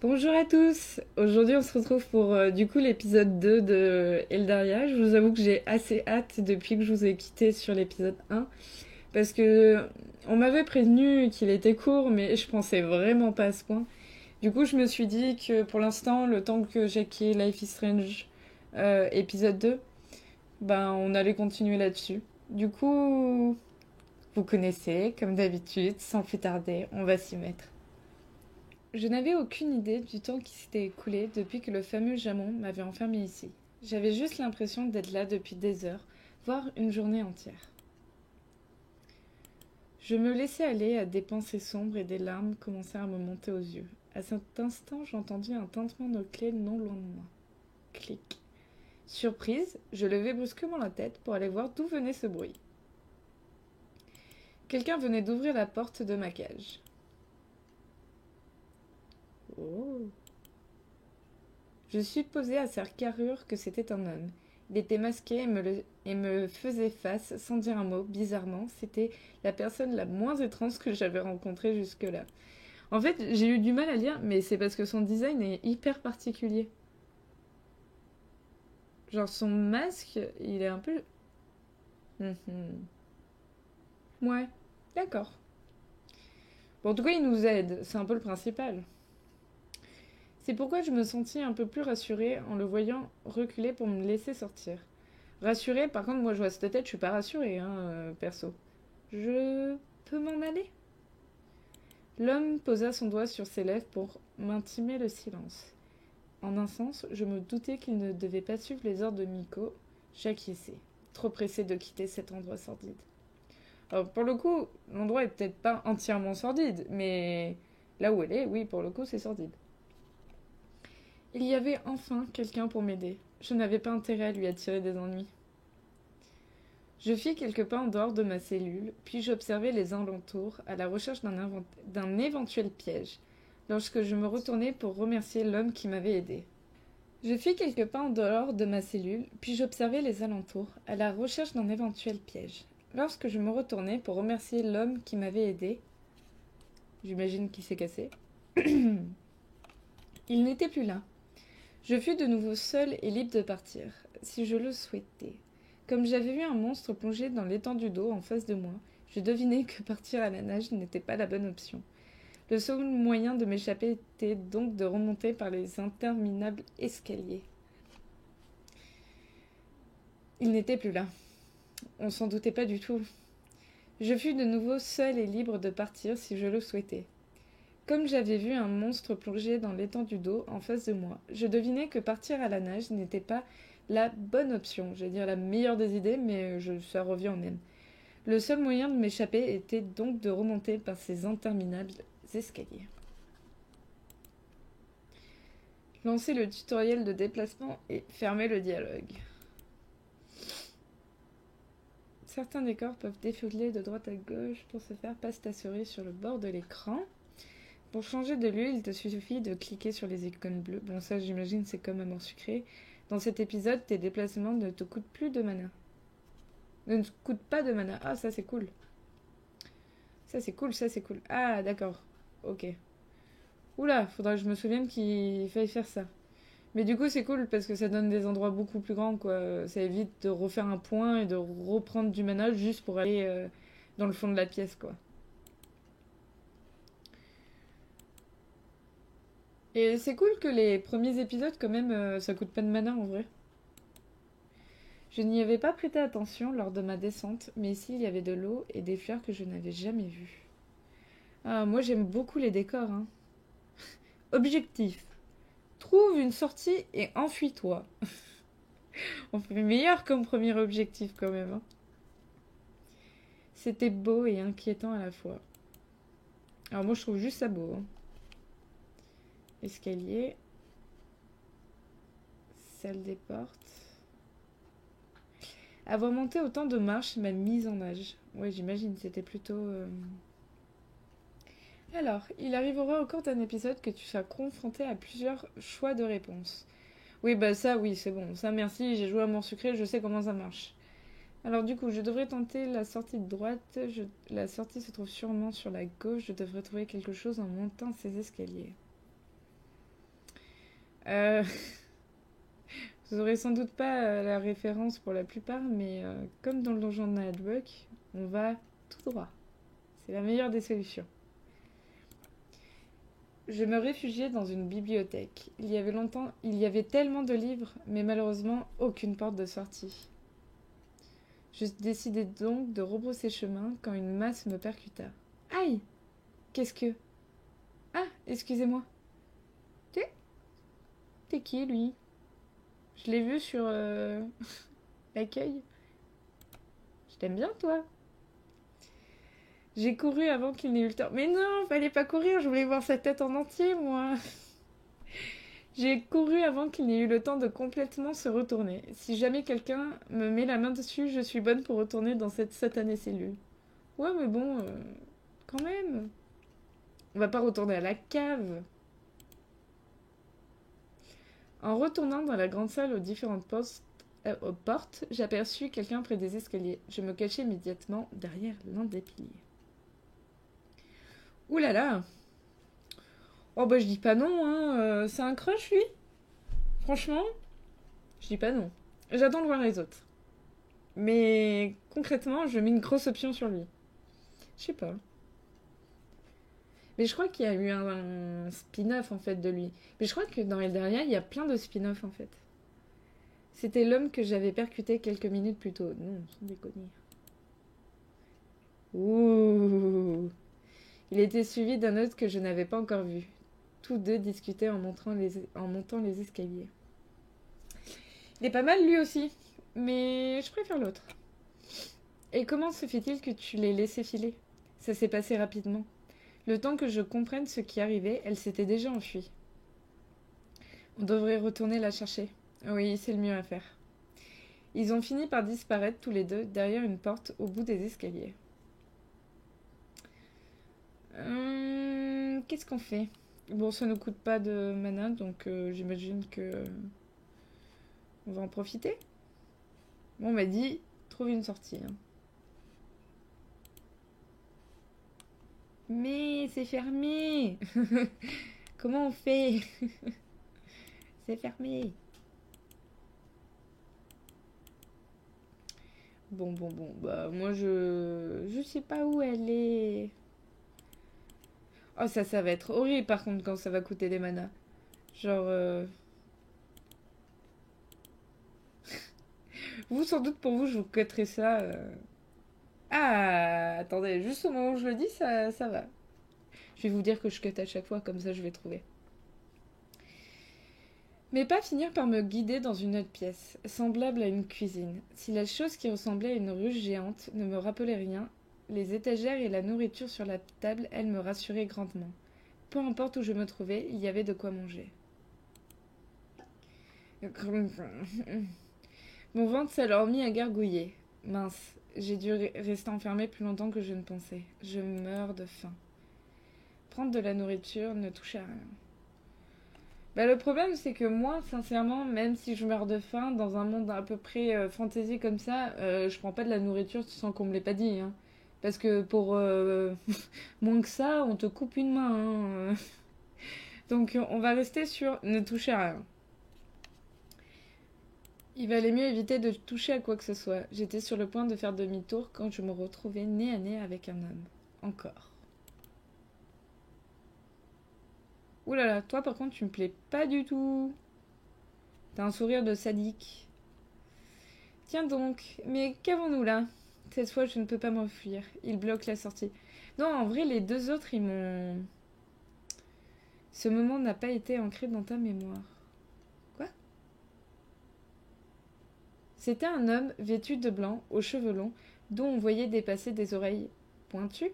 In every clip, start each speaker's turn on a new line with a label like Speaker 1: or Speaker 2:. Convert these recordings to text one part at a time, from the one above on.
Speaker 1: Bonjour à tous. Aujourd'hui, on se retrouve pour l'épisode 2 de Eldaria. Je vous avoue que j'ai assez hâte depuis que je vous ai quitté sur l'épisode 1 parce que on m'avait prévenu qu'il était court, mais je pensais vraiment pas à ce point. Du coup, je me suis dit que pour l'instant, le temps que j'ai quitté Life is Strange épisode 2, ben on allait continuer là-dessus. Du coup, vous connaissez, comme d'habitude, sans plus tarder, on va s'y mettre. Je n'avais aucune idée du temps qui s'était écoulé depuis que le fameux Jamon m'avait enfermé ici. J'avais juste l'impression d'être là depuis des heures, voire une journée entière. Je me laissais aller à des pensées sombres et des larmes commencèrent à me monter aux yeux. À cet instant, j'entendis un tintement de clé non loin de moi. Clic. Surprise, je levai brusquement la tête pour aller voir d'où venait ce bruit. Quelqu'un venait d'ouvrir la porte de ma cage. Oh. Je supposais à sa carrure que c'était un homme. Il était masqué et me faisait face sans dire un mot. Bizarrement, c'était la personne la moins étrange que j'avais rencontrée jusque-là. En fait, j'ai eu du mal à lire, mais c'est parce que son design est hyper particulier. Genre son masque, il est un peu... Mhm. Ouais, d'accord. Bon, en tout cas, il nous aide, c'est un peu le principal. C'est pourquoi je me sentis un peu plus rassurée en le voyant reculer pour me laisser sortir. Rassurée, par contre, moi je vois cette tête, je suis pas rassurée, hein, perso. Je peux m'en aller? L'homme posa son doigt sur ses lèvres pour m'intimer le silence. En un sens, je me doutais qu'il ne devait pas suivre les ordres de Miko. J'acquiesçai, trop pressée de quitter cet endroit sordide. Alors, pour le coup, l'endroit est peut-être pas entièrement sordide, mais là où elle est, oui, pour le coup, c'est sordide. Il y avait enfin quelqu'un pour m'aider. Je n'avais pas intérêt à lui attirer des ennuis. Je fis quelques pas en dehors de ma cellule, puis j'observai les alentours à la recherche d'un éventuel piège, lorsque je me retournai pour remercier l'homme qui m'avait aidé. Je fis quelques pas en dehors de ma cellule, puis j'observai les alentours à la recherche d'un éventuel piège. Lorsque je me retournai pour remercier l'homme qui m'avait aidé, j'imagine qu'il s'est cassé, il n'était plus là. Je fus de nouveau seule et libre de partir, si je le souhaitais. Comme j'avais vu un monstre plongé dans l'étendue d'eau en face de moi, je devinai que partir à la nage n'était pas la bonne option. Le seul moyen de m'échapper était donc de remonter par les interminables escaliers. Il n'était plus là. On s'en doutait pas du tout. Je fus de nouveau seule et libre de partir si je le souhaitais. Comme j'avais vu un monstre plongé dans l'étendue d'eau en face de moi, je devinais que partir à la nage n'était pas la bonne option. Je vais dire la meilleure des idées, mais ça revient au même. Le seul moyen de m'échapper était donc de remonter par ces interminables escaliers. Lancer le tutoriel de déplacement et fermer le dialogue. Certains décors peuvent défiler de droite à gauche. Pour ce faire, passe ta souris sur le bord de l'écran. Pour changer de lieu, il te suffit de cliquer sur les icônes bleues. Bon, ça, j'imagine, c'est comme à mort sucrée. Dans cet épisode, tes déplacements ne te coûtent plus de mana. Ne te coûtent pas de mana. Ah, ça, c'est cool. Ça, c'est cool, ça, c'est cool. Ah, d'accord. Ok. Oula, faudra que je me souvienne qu'il fallait faire ça. Mais du coup, c'est cool parce que ça donne des endroits beaucoup plus grands, quoi. Ça évite de refaire un point et de reprendre du mana juste pour aller dans le fond de la pièce, quoi. Et c'est cool que les premiers épisodes, quand même, ça coûte pas de mana en vrai. Je n'y avais pas prêté attention lors de ma descente, mais ici il y avait de l'eau et des fleurs que je n'avais jamais vues. Ah, moi j'aime beaucoup les décors, hein. Objectif. Trouve une sortie et enfuis-toi. On fait meilleur comme premier objectif quand même, hein. C'était beau et inquiétant à la fois. Alors moi je trouve juste ça beau, hein. Escalier. Salle des portes. Avoir monté autant de marches m'a mise en âge. Ouais, j'imagine, c'était plutôt... Alors, il arrivera au cours d'un épisode que tu sois confronté à plusieurs choix de réponses. Oui, bah ça, oui, c'est bon. Ça, merci, j'ai joué à Mort Sucré, je sais comment ça marche. Alors du coup, je devrais tenter la sortie de droite. La sortie se trouve sûrement sur la gauche. Je devrais trouver quelque chose en montant ces escaliers. Euh, Vous aurez sans doute pas la référence pour la plupart, mais comme dans le donjon de Nightbrook, on va tout droit. C'est la meilleure des solutions. Je me réfugiais dans une bibliothèque. Il y avait tellement de livres, mais malheureusement aucune porte de sortie. Je décidai donc de rebrousser chemin quand une masse me percuta. Aïe! Qu'est-ce que... Ah, excusez-moi. T'es T'es qui, lui? Je l'ai vu sur l'accueil. Je t'aime bien, toi. J'ai couru avant qu'il n'ait eu le temps. Mais non, fallait pas courir, je voulais voir sa tête en entier, moi. J'ai couru avant qu'il n'ait eu le temps de complètement se retourner. Si jamais quelqu'un me met la main dessus, je suis bonne pour retourner dans cette satanée cellule. Ouais, mais bon, quand même. On va pas retourner à la cave. En retournant dans la grande salle aux portes, j'aperçus quelqu'un près des escaliers. Je me cachai immédiatement derrière l'un des piliers. Ouh là là! Oh bah je dis pas non, hein. C'est un crush, lui? Franchement, je dis pas non. J'attends de voir les autres. Mais concrètement, je mets une grosse option sur lui. Je sais pas. Mais je crois qu'il y a eu un spin-off en fait de lui. Mais je crois que dans Eldaria, il y a plein de spin-off en fait. C'était l'homme que j'avais percuté quelques minutes plus tôt. Non, sans déconner. Ouh. Il était suivi d'un autre que je n'avais pas encore vu. Tous deux discutaient en montant les escaliers. Il est pas mal lui aussi, mais je préfère l'autre. Et comment se fait-il que tu l'aies laissé filer? Ça s'est passé rapidement. Le temps que je comprenne ce qui arrivait, elle s'était déjà enfuie. On devrait retourner la chercher. Oui, c'est le mieux à faire. Ils ont fini par disparaître tous les deux derrière une porte au bout des escaliers. Qu'est-ce qu'on fait? Bon, ça ne coûte pas de mana, donc j'imagine que on va en profiter. Bon, on m'a dit, trouve une sortie. Hein. Mais c'est fermé. Comment on fait? C'est fermé. Bon. Bah, moi, je sais pas où elle est. Oh, ça va être horrible, par contre, quand ça va coûter des manas. Genre... Vous, sans doute, pour vous, je vous cutterai ça. Ah, attendez, juste au moment où je le dis, ça va. Je vais vous dire que je cut à chaque fois, comme ça je vais trouver. Mais pas finir par me guider dans une autre pièce, semblable à une cuisine. Si la chose qui ressemblait à une ruche géante ne me rappelait rien, les étagères et la nourriture sur la table, elles me rassuraient grandement. Peu importe où je me trouvais, il y avait de quoi manger. Mon ventre s'est alors mis à gargouiller. Mince, j'ai dû rester enfermée plus longtemps que je ne pensais. Je meurs de faim. Prendre de la nourriture ne touchait à rien. Bah, le problème, c'est que moi, sincèrement, même si je meurs de faim, dans un monde à peu près fantasy comme ça, je prends pas de la nourriture sans qu'on me l'ait pas dit. Hein. Parce que pour moins que ça, on te coupe une main. Hein. Donc on va rester sur ne toucher à rien. Il valait mieux éviter de toucher à quoi que ce soit. J'étais sur le point de faire demi-tour quand je me retrouvais nez à nez avec un homme. Encore. Ouh là là, toi par contre tu me plais pas du tout. T'as un sourire de sadique. Tiens donc, mais qu'avons-nous là? Cette fois je ne peux pas m'enfuir. Il bloque la sortie. Non, en vrai les deux autres ils m'ont... Ce moment n'a pas été ancré dans ta mémoire. Quoi? C'était un homme vêtu de blanc, aux cheveux longs, dont on voyait dépasser des oreilles pointues.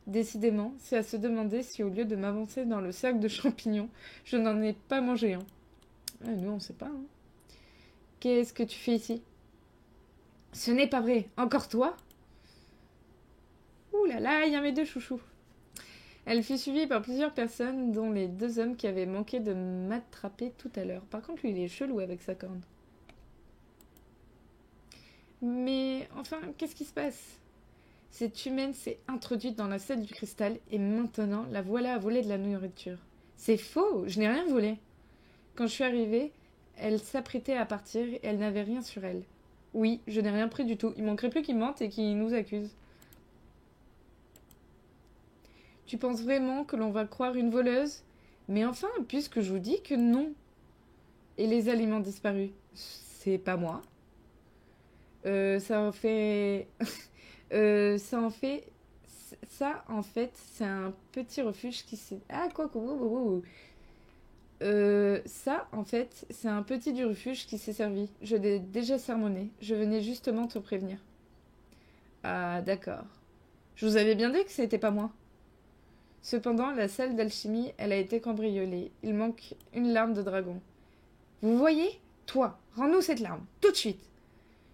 Speaker 1: Décidément, c'est à se demander si au lieu de m'avancer dans le cercle de champignons, je n'en ai pas mangé un. Ah, nous, on sait pas. Hein. Qu'est-ce que tu fais ici? Ce n'est pas vrai. Encore toi? Ouh là là, il y a mes deux chouchous. Elle fut suivie par plusieurs personnes, dont les deux hommes qui avaient manqué de m'attraper tout à l'heure. Par contre, lui, il est chelou avec sa corne. Mais enfin, qu'est-ce qui se passe? Cette humaine s'est introduite dans la salle du cristal et maintenant la voilà à voler de la nourriture. C'est faux, je n'ai rien volé. Quand je suis arrivée, elle s'apprêtait à partir et elle n'avait rien sur elle. Oui, je n'ai rien pris du tout. Il manquerait plus qu'ils mentent et qu'ils nous accusent. Tu penses vraiment que l'on va croire une voleuse? Mais enfin, puisque je vous dis que non. Et les aliments disparus? C'est pas moi. Ça en fait... ça en fait... Ça, en fait, c'est un petit refuge qui s'est... Ah, quoi, ça, en fait, c'est un petit du refuge qui s'est servi. Je l'ai déjà sermonné. Je venais justement te prévenir. Ah, d'accord. Je vous avais bien dit que c'était pas moi. Cependant, la salle d'alchimie, elle a été cambriolée. Il manque une larme de dragon. Vous voyez? Toi, rends-nous cette larme, tout de suite.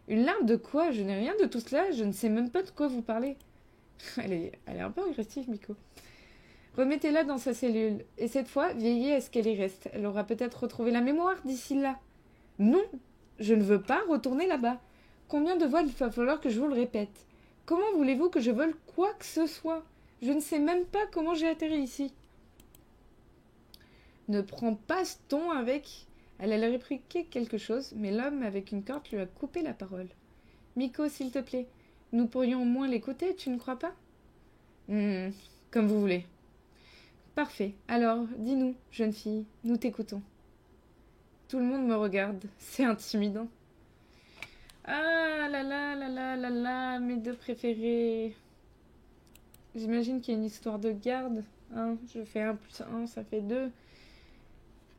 Speaker 1: Une larme de quoi? Je n'ai rien de tout cela, je ne sais même pas de quoi vous parlez. Elle est un peu agressive, Miko. Remettez-la dans sa cellule, et cette fois, veillez à ce qu'elle y reste. Elle aura peut-être retrouvé la mémoire d'ici là. Non, je ne veux pas retourner là-bas. Combien de fois il va falloir que je vous le répète? Comment voulez-vous que je vole quoi que ce soit? Je ne sais même pas comment j'ai atterri ici. Ne prends pas ce ton avec... Elle allait répliquer quelque chose, mais l'homme avec une corde lui a coupé la parole. Miko, s'il te plaît, nous pourrions au moins l'écouter, tu ne crois pas? Comme vous voulez. Parfait. Alors, dis-nous, jeune fille, nous t'écoutons. Tout le monde me regarde. C'est intimidant. Ah là là là là là là, mes deux préférés. J'imagine qu'il y a une histoire de garde. Je fais 1 plus 1, ça fait 2.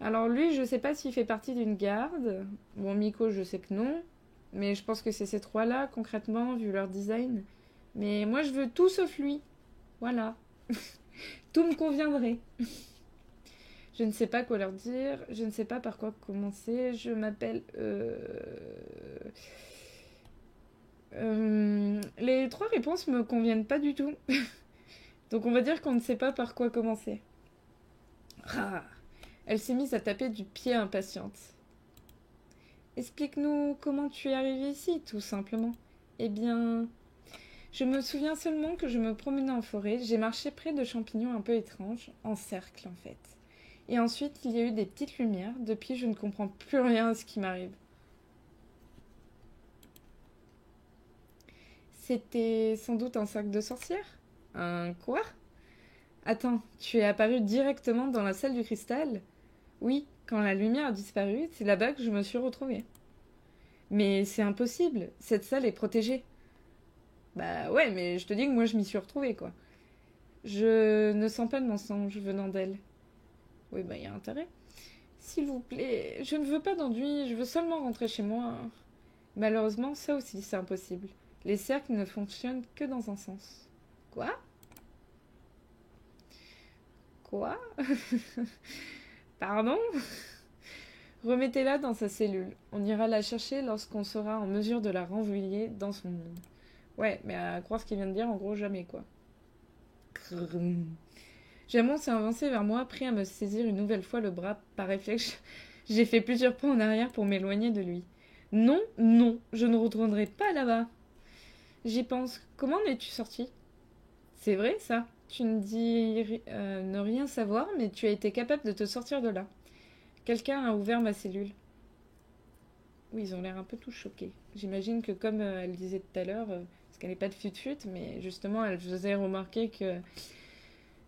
Speaker 1: Alors lui, je sais pas s'il fait partie d'une garde. Bon, Miko, je sais que non. Mais je pense que c'est ces trois-là, concrètement, vu leur design. Mais moi, je veux tout sauf lui. Voilà. Tout me conviendrait. Je ne sais pas quoi leur dire. Je ne sais pas par quoi commencer. Je m'appelle... Les 3 réponses me conviennent pas du tout. Donc on va dire qu'on ne sait pas par quoi commencer. Ah. Elle s'est mise à taper du pied impatiente. Explique-nous comment tu es arrivée ici, tout simplement. Eh bien, je me souviens seulement que je me promenais en forêt, j'ai marché près de champignons un peu étranges, en cercle en fait. Et ensuite, il y a eu des petites lumières, depuis je ne comprends plus rien à ce qui m'arrive. C'était sans doute un sac de sorcière? Un quoi? Attends, tu es apparu directement dans la salle du cristal? Oui, quand la lumière a disparu, c'est là-bas que je me suis retrouvée. Mais c'est impossible, cette salle est protégée. Bah ouais, mais je te dis que moi je m'y suis retrouvée, quoi. Je ne sens pas de mensonge venant d'elle. Oui, bah y a intérêt. S'il vous plaît, je ne veux pas d'ennui, je veux seulement rentrer chez moi. Malheureusement, ça aussi c'est impossible. Les cercles ne fonctionnent que dans un sens. Quoi? Quoi? Pardon? Remettez-la dans sa cellule. On ira la chercher lorsqu'on sera en mesure de la renvoyer dans son monde. Ouais, mais à croire ce qu'il vient de dire, en gros, jamais, quoi. Jamon s'est avancé vers moi, prêt à me saisir une nouvelle fois le bras. Par réflexe, j'ai fait plusieurs pas en arrière pour m'éloigner de lui. Non, non, je ne retournerai pas là-bas. J'y pense. Comment en es-tu sorti? C'est vrai, ça. Tu ne dis ne rien savoir, mais tu as été capable de te sortir de là. Quelqu'un a ouvert ma cellule. Oui, ils ont l'air un peu tous choqués. J'imagine que comme elle disait tout à l'heure, parce qu'elle n'est pas de fut-fut, mais justement, elle faisait remarquer que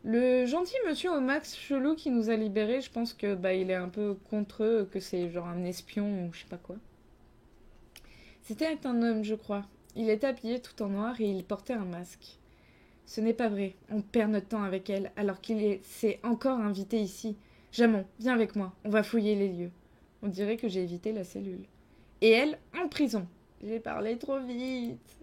Speaker 1: le gentil monsieur au max chelou qui nous a libérés, je pense que bah il est un peu contre eux, que c'est genre un espion ou je sais pas quoi. C'était un homme, je crois. Il était habillé tout en noir et il portait un masque. Ce n'est pas vrai. On perd notre temps avec elle alors s'est encore invité ici. Jamon, viens avec moi. On va fouiller les lieux. On dirait que j'ai évité la cellule. Et elle, en prison. J'ai parlé trop vite.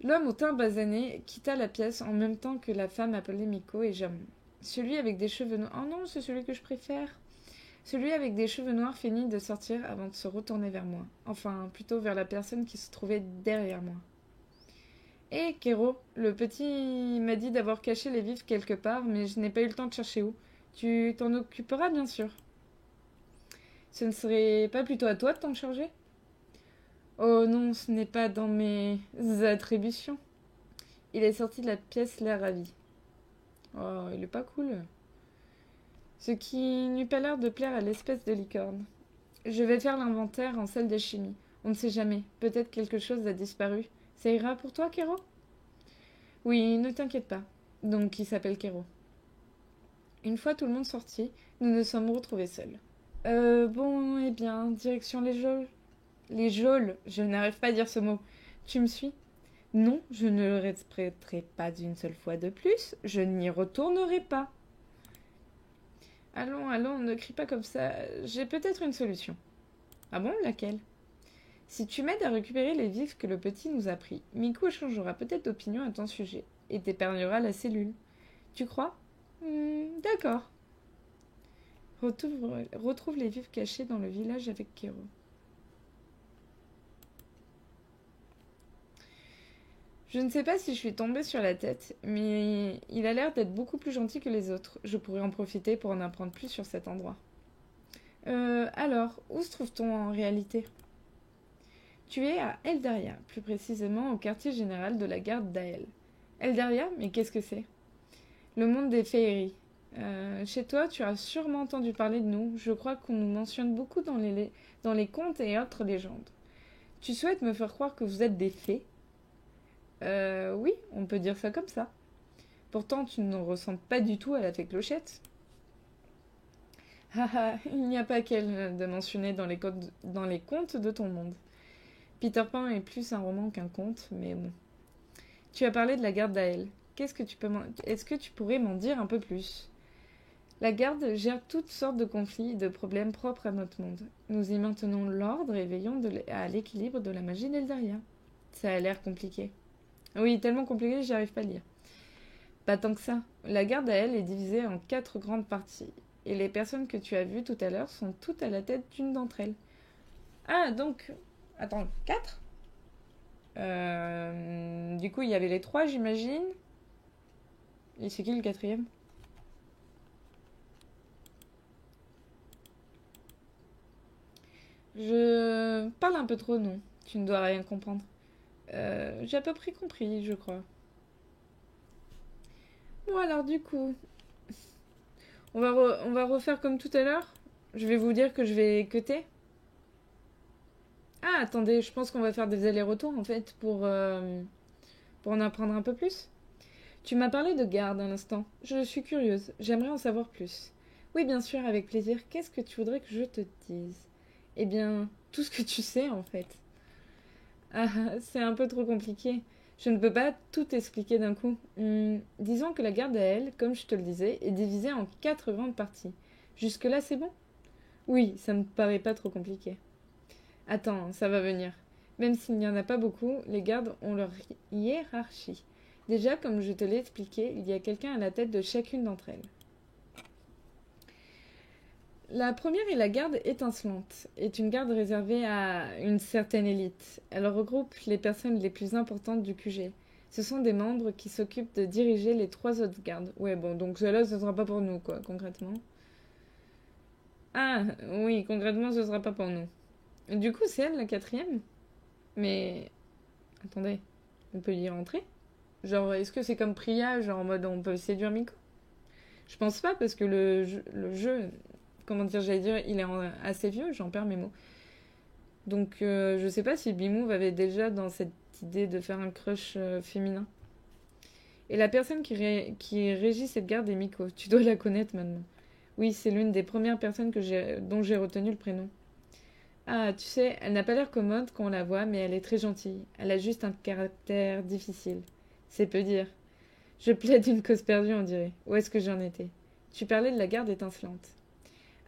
Speaker 1: L'homme au teint basané quitta la pièce en même temps que la femme appelée Miko et Jamon. Celui avec des cheveux noirs... Oh non, c'est celui que je préfère. Celui avec des cheveux noirs finit de sortir avant de se retourner vers moi. Enfin, plutôt vers la personne qui se trouvait derrière moi. Hé, Kéro, le petit m'a dit d'avoir caché les vifs quelque part, mais je n'ai pas eu le temps de chercher où. Tu t'en occuperas, bien sûr. Ce ne serait pas plutôt à toi de t'en charger? Oh non, ce n'est pas dans mes attributions. Il est sorti de la pièce l'air ravi. Oh, il est pas cool. ce qui n'eut pas l'air de plaire à l'espèce de licorne. Je vais faire l'inventaire en salle de chimie. On ne sait jamais. Peut-être quelque chose a disparu. Ça ira pour toi, Kéro? Oui, ne t'inquiète pas. Donc, il s'appelle Kéro. Une fois tout le monde sorti, nous nous sommes retrouvés seuls. Bon, eh bien, direction les geôles. Les geôles, je n'arrive pas à dire ce mot. Tu me suis? Non, je ne le répéterai pas d'une seule fois de plus. Je n'y retournerai pas. Allons, allons, ne crie pas comme ça. J'ai peut-être une solution. Ah bon, laquelle? Si tu m'aides à récupérer les vifs que le petit nous a pris, Miku changera peut-être d'opinion à ton sujet et t'épargnera la cellule. Tu crois? D'accord. Retrouve les vifs cachés dans le village avec Kero. Je ne sais pas si je suis tombée sur la tête, mais il a l'air d'être beaucoup plus gentil que les autres. Je pourrais en profiter pour en apprendre plus sur cet endroit. Alors, où se trouve-t-on en réalité? Tu es à Eldaria, plus précisément au quartier général de la garde d'Ael. Eldaria, mais qu'est-ce que c'est? Le monde des féeries. Chez toi, tu as sûrement entendu parler de nous. Je crois qu'on nous mentionne beaucoup dans les contes et autres légendes. Tu souhaites me faire croire que vous êtes des fées? Oui, on peut dire ça comme ça. Pourtant, tu ne ressembles pas du tout à la fée Clochette. Haha, il n'y a pas qu'elle de mentionner dans les contes de ton monde. Peter Pan est plus un roman qu'un conte, mais bon. Tu as parlé de la garde d'Ael. Est-ce que tu pourrais m'en dire un peu plus? La garde gère toutes sortes de conflits et de problèmes propres à notre monde. Nous y maintenons l'ordre et veillons à l'équilibre de la magie d'Eldaria. Ça a l'air compliqué. Oui, tellement compliqué que j'y arrive pas à lire. Pas tant que ça. La garde à elle est divisée en 4 grandes parties. Et les personnes que tu as vues tout à l'heure sont toutes à la tête d'une d'entre elles. Ah, donc... Attends, 4? Du coup, il y avait les 3, j'imagine. Et c'est qui le quatrième? Je parle un peu trop, non. Tu ne dois rien comprendre. J'ai à peu près compris, je crois. Bon, alors du coup, on va refaire comme tout à l'heure. Je vais vous dire que je vais cutter. Ah, attendez, je pense qu'on va faire des allers-retours en fait pour en apprendre un peu plus. Tu m'as parlé de garde à l'instant. Je suis curieuse, j'aimerais en savoir plus. Oui, bien sûr, avec plaisir. Qu'est-ce que tu voudrais que je te dise? Eh bien, tout ce que tu sais en fait. Ah, c'est un peu trop compliqué. Je ne peux pas tout expliquer d'un coup. Disons que la garde à elle, comme je te le disais, est divisée en 4 grandes parties. Jusque-là, c'est bon? Oui, ça me paraît pas trop compliqué. Attends, ça va venir. Même s'il n'y en a pas beaucoup, les gardes ont leur hiérarchie. Déjà, comme je te l'ai expliqué, il y a quelqu'un à la tête de chacune d'entre elles. La première est la garde étincelante, est une garde réservée à une certaine élite. Elle regroupe les personnes les plus importantes du QG. Ce sont des membres qui s'occupent de diriger les 3 autres gardes. Ouais, bon, donc cela, ce sera pas pour nous, quoi, concrètement. Ah, oui, concrètement, ce sera pas pour nous. Du coup, c'est elle, la quatrième? Mais... Attendez, on peut y rentrer? Genre, est-ce que c'est comme Priya, genre en mode on peut séduire Miko? Je pense pas, parce que le jeu comment dire, j'allais dire, il est assez vieux, j'en perds mes mots. Donc je sais pas si Bimove avait déjà dans cette idée de faire un crush féminin. Et la personne qui régit cette garde est Miko. Tu dois la connaître maintenant. Oui, c'est l'une des premières personnes dont j'ai retenu le prénom. Ah, tu sais, elle n'a pas l'air commode quand on la voit, mais elle est très gentille. Elle a juste un caractère difficile. C'est peu dire. Je plaide une cause perdue, on dirait. Où est-ce que j'en étais? Tu parlais de la garde étincelante.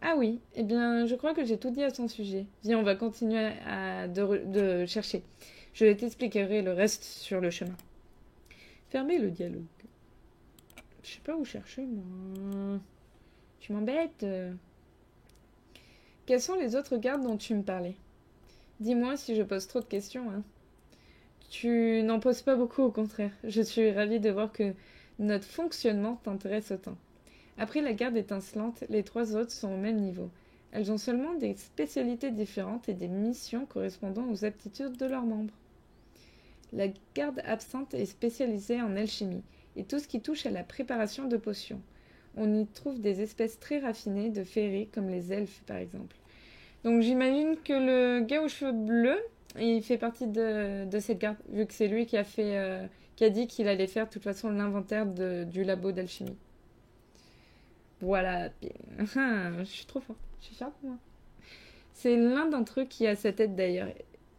Speaker 1: Ah oui, eh bien, je crois que j'ai tout dit à son sujet. Viens, on va continuer de chercher. Je t'expliquerai le reste sur le chemin. Fermez le dialogue. Je sais pas où chercher, moi. Tu m'embêtes. Quels sont les autres gardes dont tu me parlais? Dis-moi si je pose trop de questions, hein. Tu n'en poses pas beaucoup, au contraire. Je suis ravie de voir que notre fonctionnement t'intéresse autant. Après la garde étincelante, les 3 autres sont au même niveau. Elles ont seulement des spécialités différentes et des missions correspondant aux aptitudes de leurs membres. La garde absente est spécialisée en alchimie et tout ce qui touche à la préparation de potions. on y trouve des espèces très raffinées de féeries, comme les elfes par exemple. Donc j'imagine que le gars aux cheveux bleus, il fait partie de cette garde, vu que c'est lui qui a fait, qui a dit qu'il allait faire de toute façon l'inventaire du labo d'alchimie. Voilà, je suis trop forte, je suis fière de moi. C'est l'un d'entre eux qui a sa tête d'ailleurs.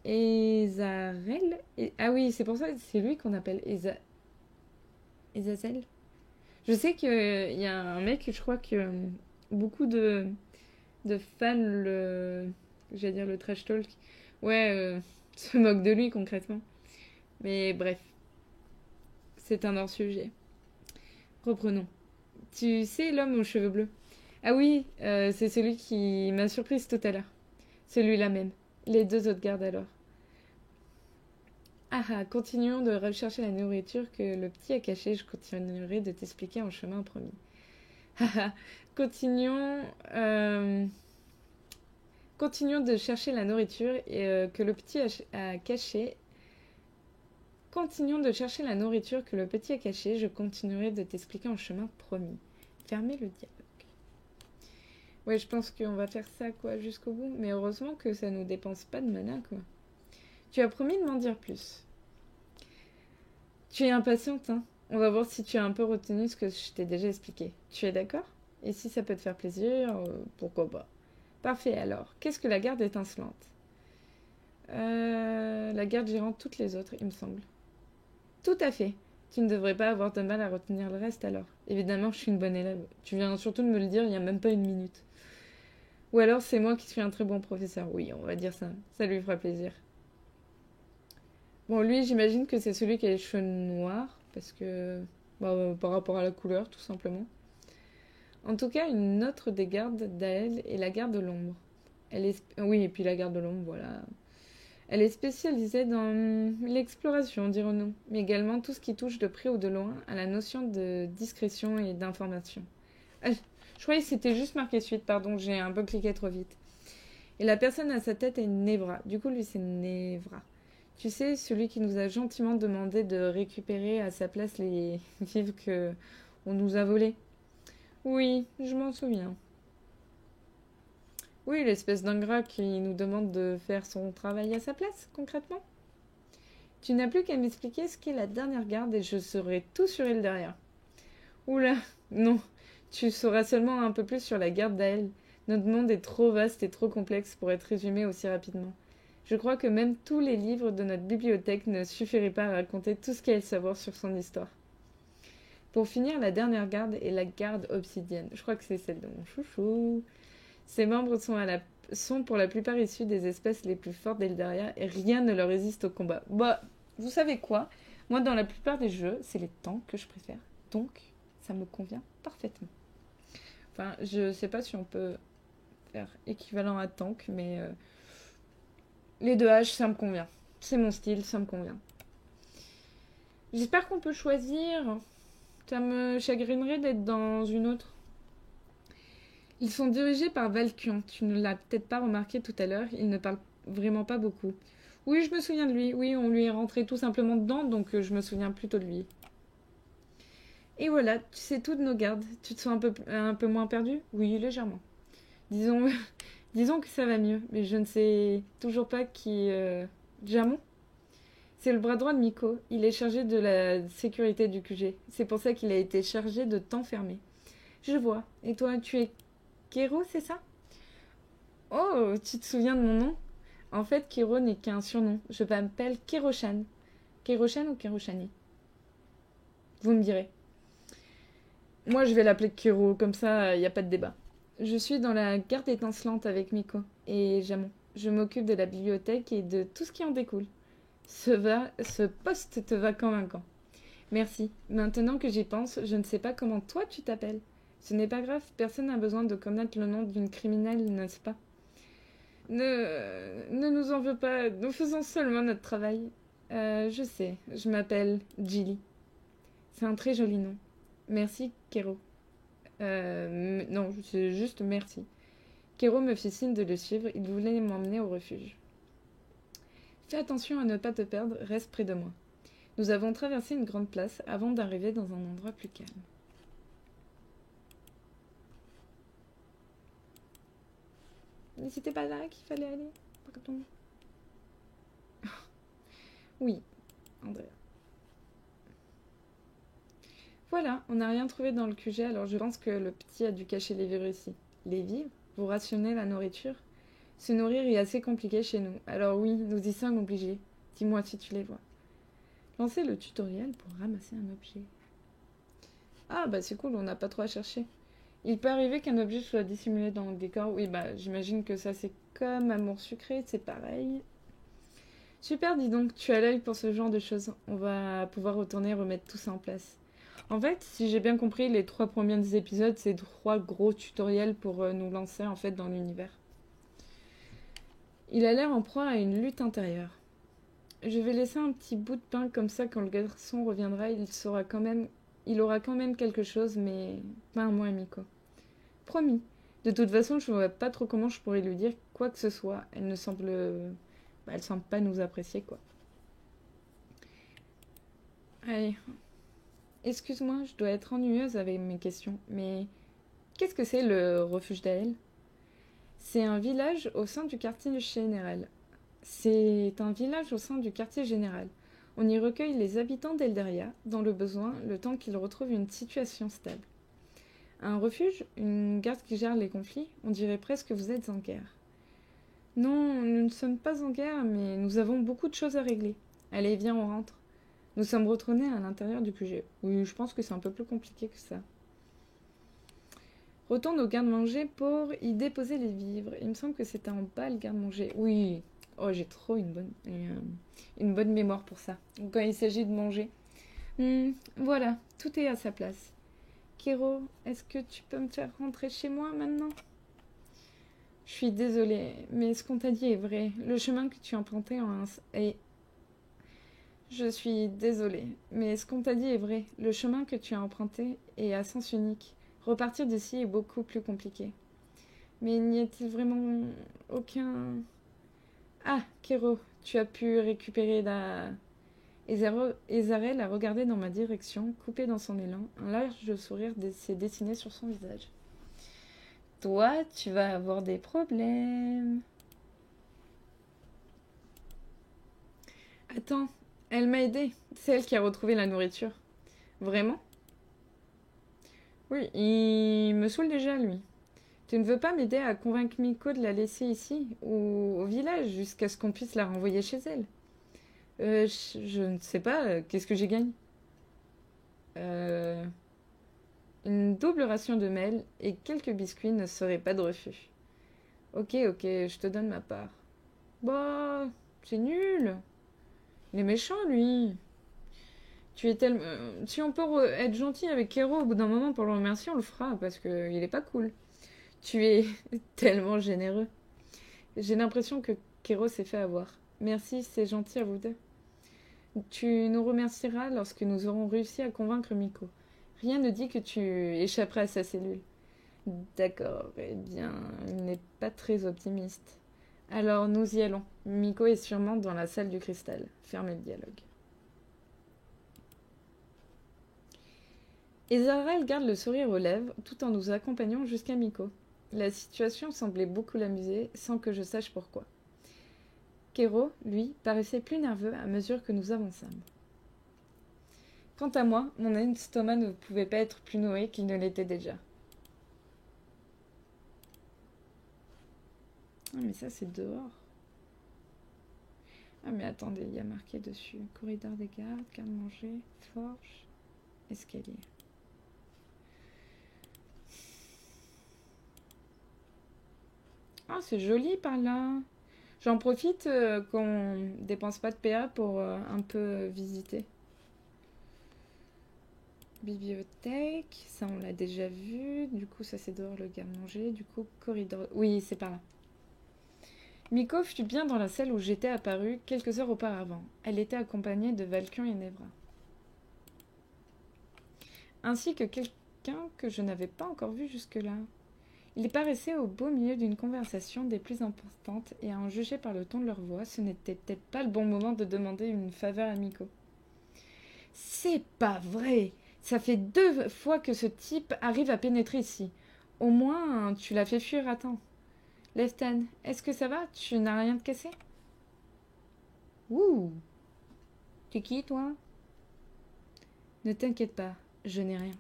Speaker 1: Ezarel. Ah oui, c'est pour ça, c'est lui qu'on appelle Ezazel. Je sais qu'il y a un mec, je crois que beaucoup de fans j'allais dire le trash talk, ouais, se moquent de lui concrètement. Mais bref, c'est un hors-sujet. Reprenons. Tu sais l'homme aux cheveux bleus? Ah oui, c'est celui qui m'a surprise tout à l'heure. Celui-là même. Les deux autres gardes alors. Ah ah, continuons de rechercher la nourriture que le petit a cachée. Je continuerai de t'expliquer en chemin promis. Ah ah, continuons, continuons de chercher la nourriture que le petit a cachée. Continuons de chercher la nourriture que le petit a cachée. Je continuerai de t'expliquer en chemin promis. Fermez le dialogue. Ouais, je pense qu'on va faire ça, quoi, jusqu'au bout. Mais heureusement que ça nous dépense pas de mana, quoi. Tu as promis de m'en dire plus. Tu es impatiente, hein? On va voir si tu as un peu retenu ce que je t'ai déjà expliqué. Tu es d'accord? Et si ça peut te faire plaisir, pourquoi pas? Parfait, alors. Qu'est-ce que la garde étincelante? La garde gérant toutes les autres, il me semble. Tout à fait. Tu ne devrais pas avoir de mal à retenir le reste, alors. Évidemment, je suis une bonne élève. Tu viens surtout de me le dire il n'y a même pas une minute. Ou alors c'est moi qui suis un très bon professeur. Oui, on va dire ça. Ça lui fera plaisir. Bon, lui, j'imagine que c'est celui qui a les cheveux noirs, parce que... Bah, par rapport à la couleur, tout simplement. En tout cas, une autre des gardes d'Ael est la garde de l'ombre. Oui, et puis la garde de l'ombre, voilà. Elle est spécialisée dans l'exploration, dirons-nous, mais également tout ce qui touche de près ou de loin à la notion de discrétion et d'information. Ah, je croyais que c'était juste marqué suite, pardon, j'ai un peu cliqué trop vite. Et la personne à sa tête est Nevra. Du coup, lui, c'est Nevra. Tu sais, celui qui nous a gentiment demandé de récupérer à sa place les vivres que on nous a volés. Oui, je m'en souviens. Oui, l'espèce d'ingrat qui nous demande de faire son travail à sa place, concrètement. Tu n'as plus qu'à m'expliquer ce qu'est la dernière garde et je saurai tout sur elle derrière. Oula, non, tu sauras seulement un peu plus sur la garde d'Ael. Notre monde est trop vaste et trop complexe pour être résumé aussi rapidement. Je crois que même tous les livres de notre bibliothèque ne suffiraient pas à raconter tout ce qu'il y a à savoir sur son histoire. Pour finir, la dernière garde est la garde obsidienne. Je crois que c'est celle de mon chouchou. Ses membres sont pour la plupart issus des espèces les plus fortes d'Eldaria et rien ne leur résiste au combat. Bah, vous savez quoi? Moi, dans la plupart des jeux, c'est les tanks que je préfère. Donc, ça me convient parfaitement. Enfin, je sais pas si on peut faire équivalent à tank, mais les deux H, ça me convient. C'est mon style, ça me convient. J'espère qu'on peut choisir. Ça me chagrinerait d'être dans une autre. Ils sont dirigés par Valkion. Tu ne l'as peut-être pas remarqué tout à l'heure, il ne parle vraiment pas beaucoup. Oui, je me souviens de lui. Oui, on lui est rentré tout simplement dedans, donc je me souviens plutôt de lui. Et voilà, tu sais tout de nos gardes. Tu te sens un peu moins perdu? Oui, légèrement. Disons, disons que ça va mieux, mais je ne sais toujours pas qui... Jamon? C'est le bras droit de Miko. Il est chargé de la sécurité du QG. C'est pour ça qu'il a été chargé de t'enfermer. Je vois. Et toi, tu es Kero, c'est ça? Oh, tu te souviens de mon nom? En fait, Kero n'est qu'un surnom. Je m'appelle Keroshan. Keroshan ou Keroshani? Vous me direz. Moi, je vais l'appeler Kero, comme ça, il n'y a pas de débat. Je suis dans la garde étincelante avec Miko et Jamon. Je m'occupe de la bibliothèque et de tout ce qui en découle. Ce poste te va convaincant. Merci. Maintenant que j'y pense, je ne sais pas comment toi tu t'appelles. Ce n'est pas grave, personne n'a besoin de connaître le nom d'une criminelle, n'est-ce pas? Ne nous en veux pas, nous faisons seulement notre travail. Je sais, je m'appelle Jilly. C'est un très joli nom. Merci, Kero. Non, c'est juste merci. Kero me fit signe de le suivre, il voulait m'emmener au refuge. Fais attention à ne pas te perdre, reste près de moi. Nous avons traversé une grande place avant d'arriver dans un endroit plus calme. Mais c'était pas là qu'il fallait aller. Pardon. Oui, Andrea. Voilà, on n'a rien trouvé dans le QG, alors je pense que le petit a dû cacher les vivres ici. Les vivres? Vous rationnez la nourriture? Se nourrir est assez compliqué chez nous, alors oui, nous y sommes obligés. Dis-moi si tu les vois. Lancez le tutoriel pour ramasser un objet. Ah bah c'est cool, on n'a pas trop à chercher. Il peut arriver qu'un objet soit dissimulé dans le décor. Oui bah j'imagine que ça c'est comme Amour sucré, c'est pareil. Super, dis donc, tu as l'œil pour ce genre de choses. On va pouvoir retourner et remettre tout ça en place. En fait, si j'ai bien compris, les 3 premiers épisodes, c'est 3 gros tutoriels pour nous lancer en fait dans l'univers. Il a l'air en proie à une lutte intérieure. Je vais laisser un petit bout de pain comme ça quand le garçon reviendra, il aura quand même quelque chose, mais pas un moi, Miko. Promis. De toute façon, je ne vois pas trop comment je pourrais lui dire quoi que ce soit. Elle semble pas nous apprécier, quoi. Allez. Excuse-moi, je dois être ennuyeuse avec mes questions, mais qu'est-ce que c'est le refuge d'Ael? C'est un village au sein du quartier général. C'est un village au sein du quartier général. On y recueille les habitants d'Elderia, dans le besoin, le temps qu'ils retrouvent une situation stable. Un refuge, une garde qui gère les conflits, on dirait presque que vous êtes en guerre. Non, nous ne sommes pas en guerre, mais nous avons beaucoup de choses à régler. Allez, viens, on rentre. Nous sommes retournés à l'intérieur du QG. Oui, je pense que c'est un peu plus compliqué que ça. Retourne au garde-manger pour y déposer les vivres. Il me semble que c'était en bas le garde-manger. Oui. Oh, j'ai trop une bonne mémoire pour ça. Quand il s'agit de manger. Voilà, tout est à sa place. Kero, est-ce que tu peux me faire rentrer chez moi maintenant? Je suis désolée, mais ce qu'on t'a dit est vrai. Le chemin que tu as emprunté est... Je suis désolée, mais ce qu'on t'a dit est vrai. Le chemin que tu as emprunté est à sens unique. Repartir d'ici est beaucoup plus compliqué. Mais n'y a-t-il vraiment aucun... Ah, Kero, tu as pu récupérer la... Ezarel a regardé dans ma direction, coupé dans son élan. Un large sourire s'est dessiné sur son visage. Toi, tu vas avoir des problèmes. Attends, elle m'a aidée. C'est elle qui a retrouvé la nourriture. Vraiment? Oui, il me saoule déjà, lui. Tu ne veux pas m'aider à convaincre Miko de la laisser ici, ou au village, jusqu'à ce qu'on puisse la renvoyer chez elle? Je ne sais pas, qu'est-ce que j'ai gagné? Euh, une double ration de miel et quelques biscuits ne seraient pas de refus. Ok, je te donne ma part. Bah, c'est nul. Il est méchant, lui. Tu es tellement... si on peut être gentil avec Kero au bout d'un moment pour le remercier, on le fera, parce qu'il est pas cool. Tu es tellement généreux. J'ai l'impression que Kero s'est fait avoir. Merci, c'est gentil à vous deux. Tu nous remercieras lorsque nous aurons réussi à convaincre Miko. Rien ne dit que tu échapperas à sa cellule. D'accord, eh bien, il n'est pas très optimiste. Alors, nous y allons. Miko est sûrement dans la salle du cristal. Fermez le dialogue. Ezarel garde le sourire aux lèvres tout en nous accompagnant jusqu'à Miko. La situation semblait beaucoup l'amuser sans que je sache pourquoi. Kero, lui, paraissait plus nerveux à mesure que nous avançâmes. Quant à moi, mon estomac ne pouvait pas être plus noué qu'il ne l'était déjà. Ah mais ça c'est dehors. Ah mais attendez, il y a marqué dessus. Corridor des gardes, garde-manger, forge, escalier. Ah c'est joli par là. J'en profite qu'on dépense pas de PA pour un peu visiter. Bibliothèque, ça on l'a déjà vu. Du coup ça c'est dehors le garde-manger. Du coup corridor... Oui c'est par là. Miko fut bien dans la salle où j'étais apparue quelques heures auparavant. Elle était accompagnée de Valkion et Nevra. Ainsi que quelqu'un que je n'avais pas encore vu jusque-là. Ils paraissaient au beau milieu d'une conversation des plus importantes et à en juger par le ton de leur voix, ce n'était peut-être pas le bon moment de demander une faveur à Miko. C'est pas vrai! Ça fait 2 fois que ce type arrive à pénétrer ici. Au moins, tu l'as fait fuir à temps. Leftan, est-ce que ça va? Tu n'as rien de cassé? Ouh! T'es qui, toi? Ne t'inquiète pas, je n'ai rien.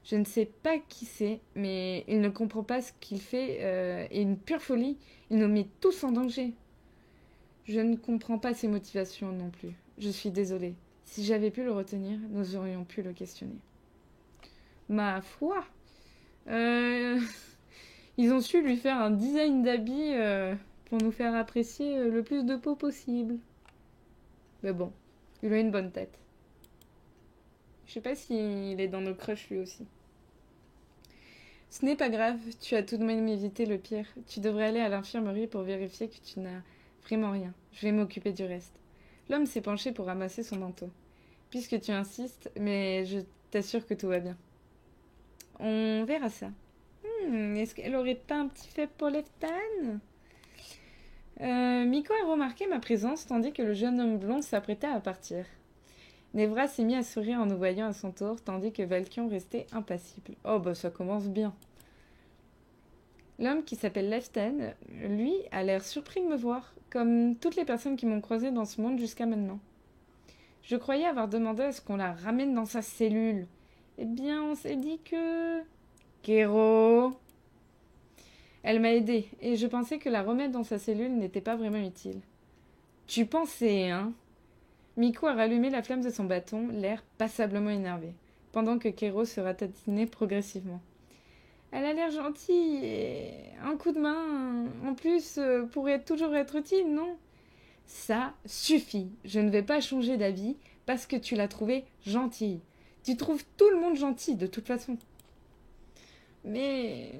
Speaker 1: Je ne sais pas qui c'est, mais il ne comprend pas ce qu'il fait et une pure folie. Il nous met tous en danger. Je ne comprends pas ses motivations non plus. Je suis désolée. Si j'avais pu le retenir, nous aurions pu le questionner. Ma foi, euh, ils ont su lui faire un design d'habit pour nous faire apprécier le plus de peau possible. Mais bon, il a une bonne tête. Je sais pas s'il est dans nos crushs lui aussi. Ce n'est pas grave, tu as tout de même évité le pire. Tu devrais aller à l'infirmerie pour vérifier que tu n'as vraiment rien. Je vais m'occuper du reste. L'homme s'est penché pour ramasser son manteau. Puisque tu insistes, mais je t'assure que tout va bien. On verra ça. Est-ce qu'elle aurait pas un petit fait pour Leftan? Miko a remarqué ma présence tandis que le jeune homme blond s'apprêtait à partir. Nevra s'est mis à sourire en nous voyant à son tour, tandis que Valkion restait impassible. Oh bah ça commence bien. L'homme qui s'appelle Leftan, lui, a l'air surpris de me voir, comme toutes les personnes qui m'ont croisé dans ce monde jusqu'à maintenant. Je croyais avoir demandé à ce qu'on la ramène dans sa cellule. Eh bien, on s'est dit que... Kéro. Elle m'a aidée, et je pensais que la remettre dans sa cellule n'était pas vraiment utile. Tu pensais, hein? Miko a rallumé la flamme de son bâton, l'air passablement énervé, pendant que Kéro se ratatinait progressivement. Elle a l'air gentille, et un coup de main, en plus, pourrait toujours être utile, non? Ça suffit, je ne vais pas changer d'avis parce que tu l'as trouvée gentille. Tu trouves tout le monde gentil, de toute façon. Mais...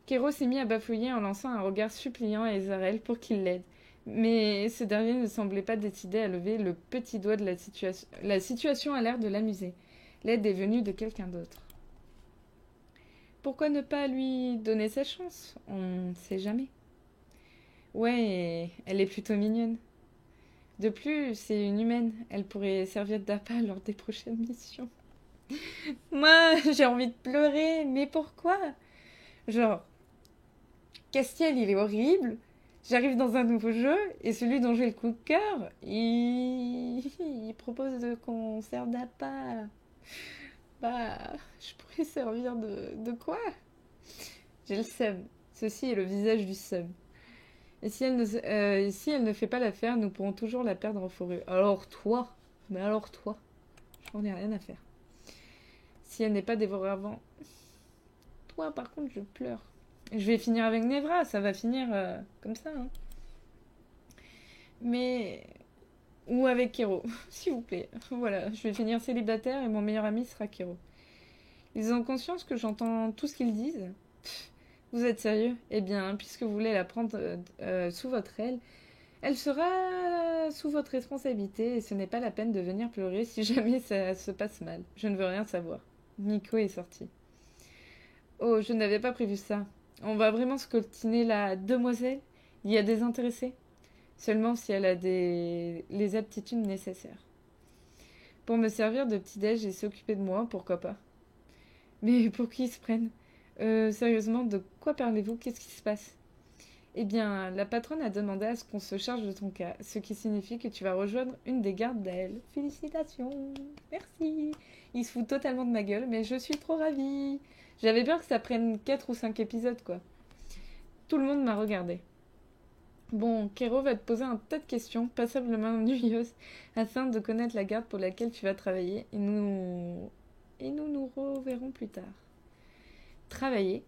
Speaker 1: Kéro s'est mis à bafouiller en lançant un regard suppliant à Ezarel pour qu'il l'aide. Mais ce dernier ne semblait pas décidé à lever le petit doigt de la situation. La situation a l'air de l'amuser. L'aide est venue de quelqu'un d'autre. Pourquoi ne pas lui donner sa chance? On ne sait jamais. Ouais, elle est plutôt mignonne. De plus, c'est une humaine. Elle pourrait servir d'appât lors des prochaines missions. Moi, j'ai envie de pleurer. Mais pourquoi? Genre, Castiel, il est horrible. J'arrive dans un nouveau jeu et celui dont j'ai le coup de cœur, il propose qu'on serve d'appât. Bah, je pourrais servir de quoi? J'ai le seum. Ceci est le visage du seum. Et si elle ne fait pas l'affaire, nous pourrons toujours la perdre en forêt. Alors toi, mais alors toi, j'en ai rien à faire. Si elle n'est pas dévorée avant, toi par contre je pleure. Je vais finir avec Nevra, ça va finir comme ça. Hein. Mais ou avec Kero, s'il vous plaît. Voilà, je vais finir célibataire et mon meilleur ami sera Kero. Ils ont conscience que j'entends tout ce qu'ils disent. Vous êtes sérieux? Eh bien, puisque vous voulez la prendre sous votre aile, elle sera sous votre responsabilité et ce n'est pas la peine de venir pleurer si jamais ça se passe mal. Je ne veux rien savoir. Nico est sorti. Oh, je n'avais pas prévu ça. On va vraiment scoltiner la demoiselle? Il y a des intéressés? Seulement si elle a les aptitudes nécessaires. Pour me servir de petit-déj et s'occuper de moi, pourquoi pas? Mais pour qui ils se prennent? Sérieusement, de quoi parlez-vous? Qu'est-ce qui se passe? Eh bien, la patronne a demandé à ce qu'on se charge de ton cas, ce qui signifie que tu vas rejoindre une des gardes d'elle. Félicitations, merci. Il se fout totalement de ma gueule, mais je suis trop ravie. J'avais peur que ça prenne 4 ou 5 épisodes, quoi. Tout le monde m'a regardé. Bon, Kero va te poser un tas de questions, passablement ennuyeuses, afin de connaître la garde pour laquelle tu vas travailler, et nous reverrons plus tard. Travailler.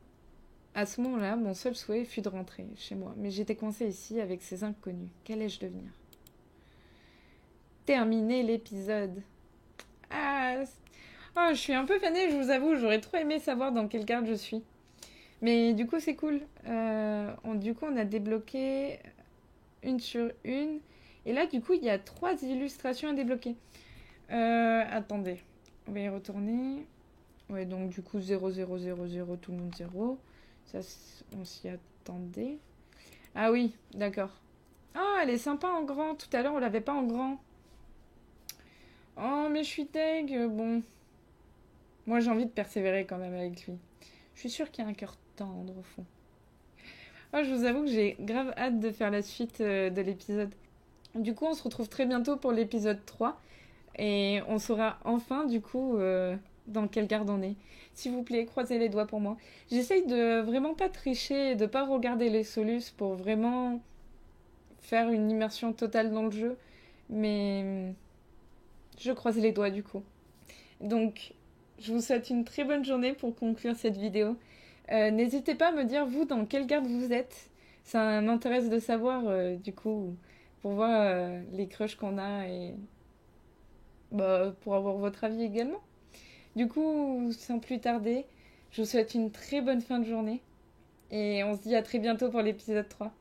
Speaker 1: À ce moment-là, mon seul souhait fut de rentrer chez moi, mais j'étais coincée ici avec ces inconnus. Qu'allais-je devenir? Terminer l'épisode. Ah, oh, je suis un peu fanée, je vous avoue, j'aurais trop aimé savoir dans quelle garde je suis. Mais du coup, c'est cool. On a débloqué une sur une. Et là, du coup, il y a 3 illustrations à débloquer. Attendez, on va y retourner. Ouais, donc du coup, 0, 0, 0, 0, tout le monde 0. Ça, on s'y attendait. Ah oui, d'accord. Oh, elle est sympa en grand. Tout à l'heure, on l'avait pas en grand. Oh, mais je suis deg. Bon. Moi, j'ai envie de persévérer quand même avec lui. Je suis sûre qu'il y a un cœur tendre au fond. Ah, je vous avoue que j'ai grave hâte de faire la suite de l'épisode. Du coup, on se retrouve très bientôt pour l'épisode 3 et on saura enfin, du coup, dans quelle garde on est. S'il vous plaît, croisez les doigts pour moi. J'essaye de vraiment pas tricher et de pas regarder les solus pour vraiment faire une immersion totale dans le jeu, mais je croise les doigts du coup. Donc, je vous souhaite une très bonne journée pour conclure cette vidéo. N'hésitez pas à me dire, vous, dans quelle garde vous êtes. Ça m'intéresse de savoir, du coup, pour voir les crushs qu'on a et bah, pour avoir votre avis également. Du coup, sans plus tarder, je vous souhaite une très bonne fin de journée et on se dit à très bientôt pour l'épisode 3.